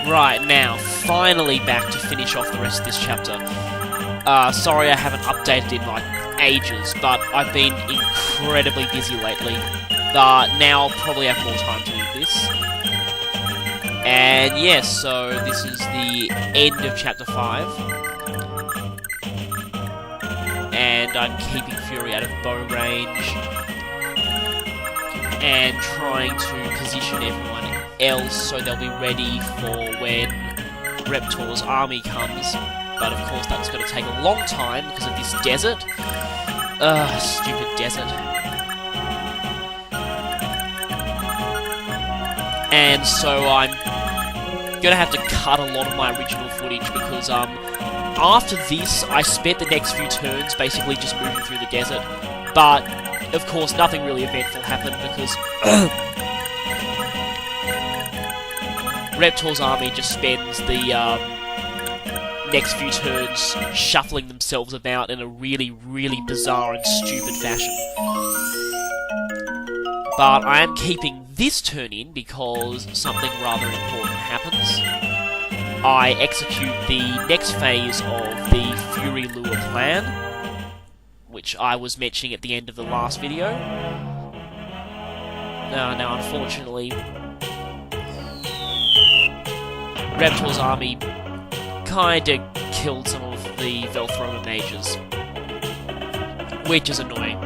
Right, now, finally back to finish off the rest of this chapter. Sorry I haven't updated in, like, ages, but I've been incredibly busy lately. Now I'll probably have more time to do this. And yes, so this is the end of Chapter 5. And I'm keeping Fury out of bow range. And trying to position everyone else so they'll be ready for when Reptor's army comes. But of course that's going to take a long time because of this desert. Stupid desert. And so I'm going to have to cut a lot of my original footage because after this I spent the next few turns basically just moving through the desert. But of course nothing really eventful happened because Reptor's army just spends the next few turns shuffling themselves about in a really, really bizarre and stupid fashion. But I am keeping this turn in because something rather important happens. I execute the next phase of the Fury Lure plan, which I was mentioning at the end of the last video. Now unfortunately, Reptor's army kinda killed some of the Velthroma mages, which is annoying.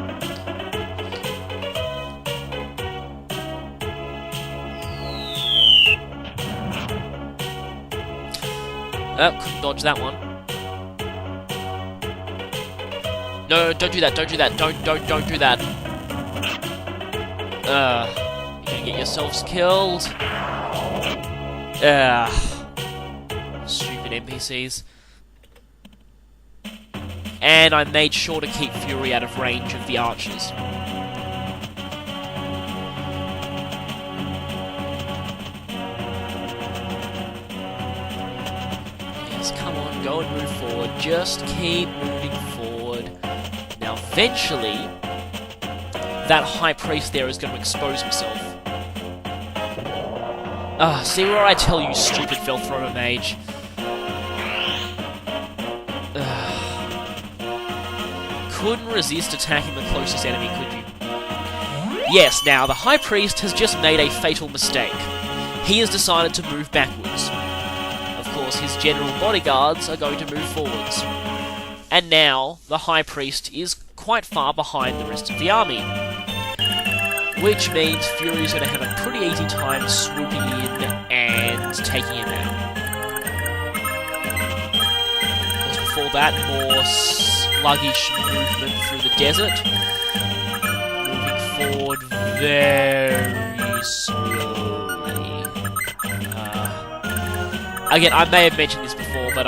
Oh, couldn't dodge that one. No, don't do that, don't do that, don't do that. You're gonna get yourselves killed. Stupid NPCs. And I made sure to keep Fury out of range of the archers. Yes, come on, go and move forward. Just keep moving forward. Now, eventually, that High Priest there is going to expose himself. See where I tell you, stupid Velthroma mage. Couldn't resist attacking the closest enemy, could you? Yes, now, the High Priest has just made a fatal mistake. He has decided to move backwards. Of course, his general bodyguards are going to move forwards. And now, the High Priest is quite far behind the rest of the army. Which means Fury's going to have a pretty easy time swooping in and taking him out. Of course, before that, more sluggish movement through the desert. Moving forward very slowly. Again, I may have mentioned this before, but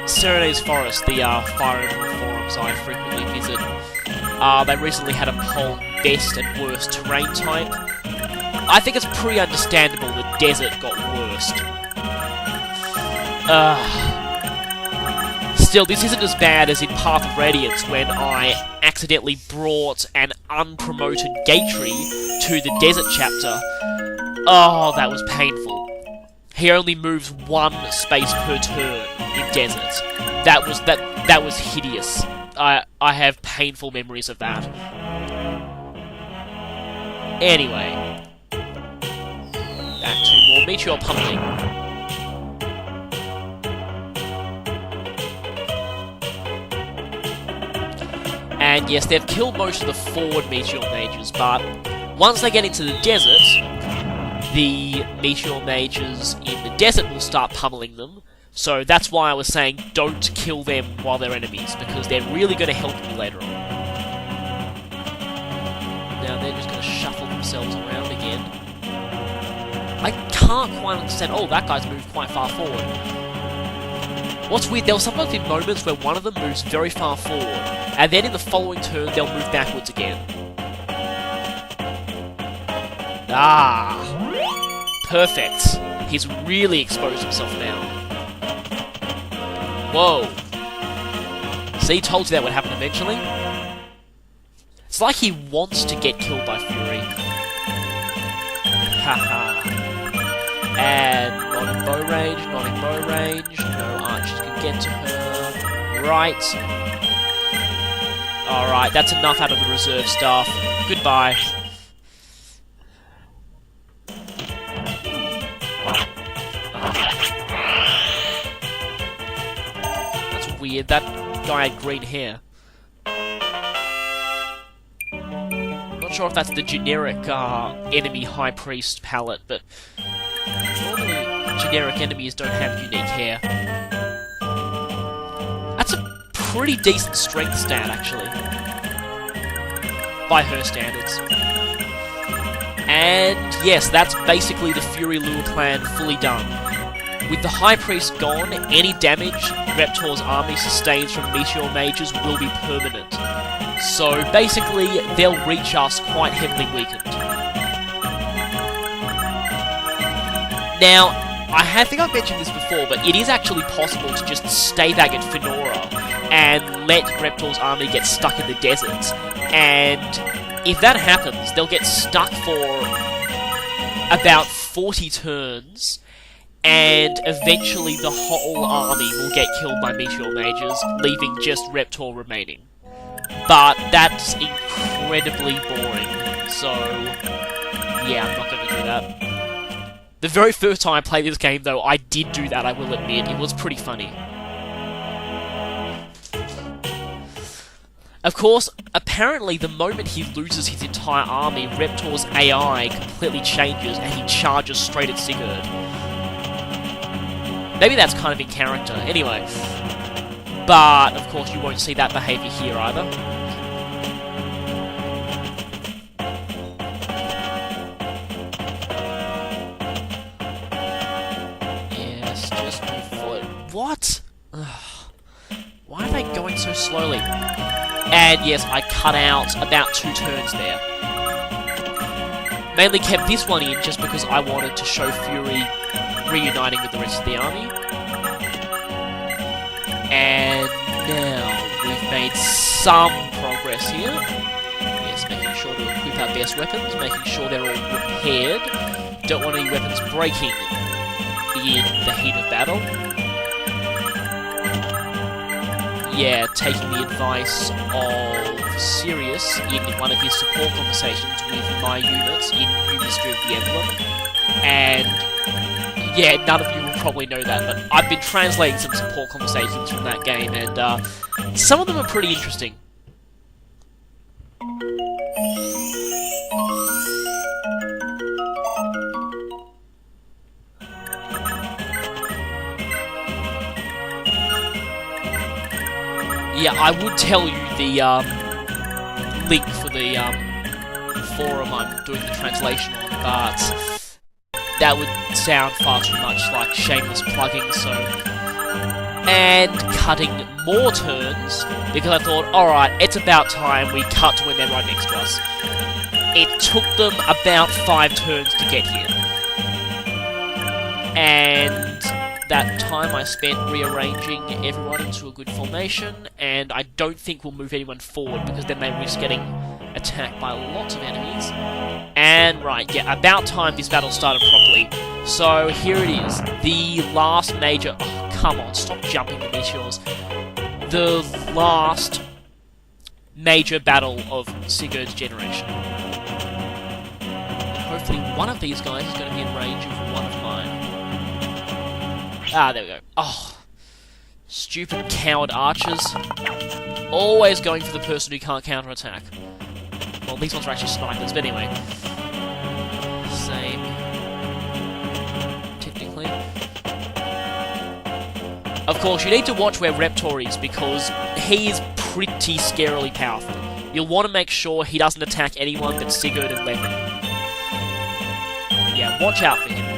Serene's Forest, the Fire Emblem forums I frequently visit, they recently had a poll best and worst terrain type. I think it's pretty understandable the desert got worst. Still, this isn't as bad as in Path of Radiance when I accidentally brought an unpromoted Gatry to the desert chapter. Oh, that was painful. He only moves one space per turn in desert. That was hideous. I have painful memories of that. Anyway, back to more meteor pummeling. And yes, they've killed most of the forward meteor mages, but once they get into the desert, the meteor mages in the desert will start pummeling them. So that's why I was saying don't kill them while they're enemies, because they're really going to help you later on. Now they're just going to shuffle themselves around again. I can't quite understand. Oh, that guy's moved quite far forward. What's weird, there'll sometimes be moments where one of them moves very far forward, and then in the following turn they'll move backwards again. Perfect. He's really exposed himself now. Whoa. See, told you that would happen eventually. It's like he wants to get killed by Fury. Haha. And not Not in bow range, not in bow range. No archers can get to her. Right. Alright, that's enough out of the reserve staff. Goodbye. That's weird. That guy had green hair. Not sure if that's the generic enemy high priest palette, but normally generic enemies don't have unique hair. That's a pretty decent strength stat, actually, by her standards. And yes, that's basically the Fury Lure clan fully done. With the High Priest gone, any damage Reptor's army sustains from Meteor Mages will be permanent. So basically, they'll reach us quite heavily weakened. Now, I think I've mentioned this before, but it is actually possible to just stay back at Fenora and let Reptor's army get stuck in the deserts. And if that happens, they'll get stuck for about 40 turns, and eventually the whole army will get killed by Meteor Mages, leaving just Reptor remaining. But that's incredibly boring, so yeah, I'm not going to do that. The very first time I played this game, though, I did do that, I will admit. It was pretty funny. Of course, apparently the moment he loses his entire army, Reptor's AI completely changes and he charges straight at Sigurd. Maybe that's kind of in character. Anyway. But, of course, you won't see that behaviour here either. Yes, just move forward. What? Ugh. Why are they going so slowly? And yes, I cut out about 2 turns there. Mainly kept this one in just because I wanted to show Fury reuniting with the rest of the army. And now we've made some progress here. Yes, making sure to equip our best weapons, making sure they're all repaired. Don't want any weapons breaking in the heat of battle. Yeah, taking the advice of Sirius in one of his support conversations with my units in New Mystery of the Emblem. And yeah, none of you will probably know that, but I've been translating some support conversations from that game, and some of them are pretty interesting. Yeah, I would tell you the link for the forum I'm doing the translation on, but that would sound far too much like shameless plugging, so... And cutting more turns, because I thought, alright, it's about time we cut to when they're right next to us. It took them about 5 turns to get here. And that time I spent rearranging everyone into a good formation, and I don't think we'll move anyone forward, because then they risk getting attacked by lots of enemies. And right, yeah, about time this battle started properly. So here it is, the last major... Oh, come on, stop jumping the meteors. The last major battle of Sigurd's generation. And hopefully one of these guys is going to be in range of one of mine. Ah, there we go. Oh, stupid coward archers. Always going for the person who can't counterattack. Well, these ones are actually snipers, but anyway. Same. Technically. Of course, you need to watch where Reptor is, because he is pretty scarily powerful. You'll want to make sure he doesn't attack anyone but Sigurd and Levin. Yeah, watch out for him.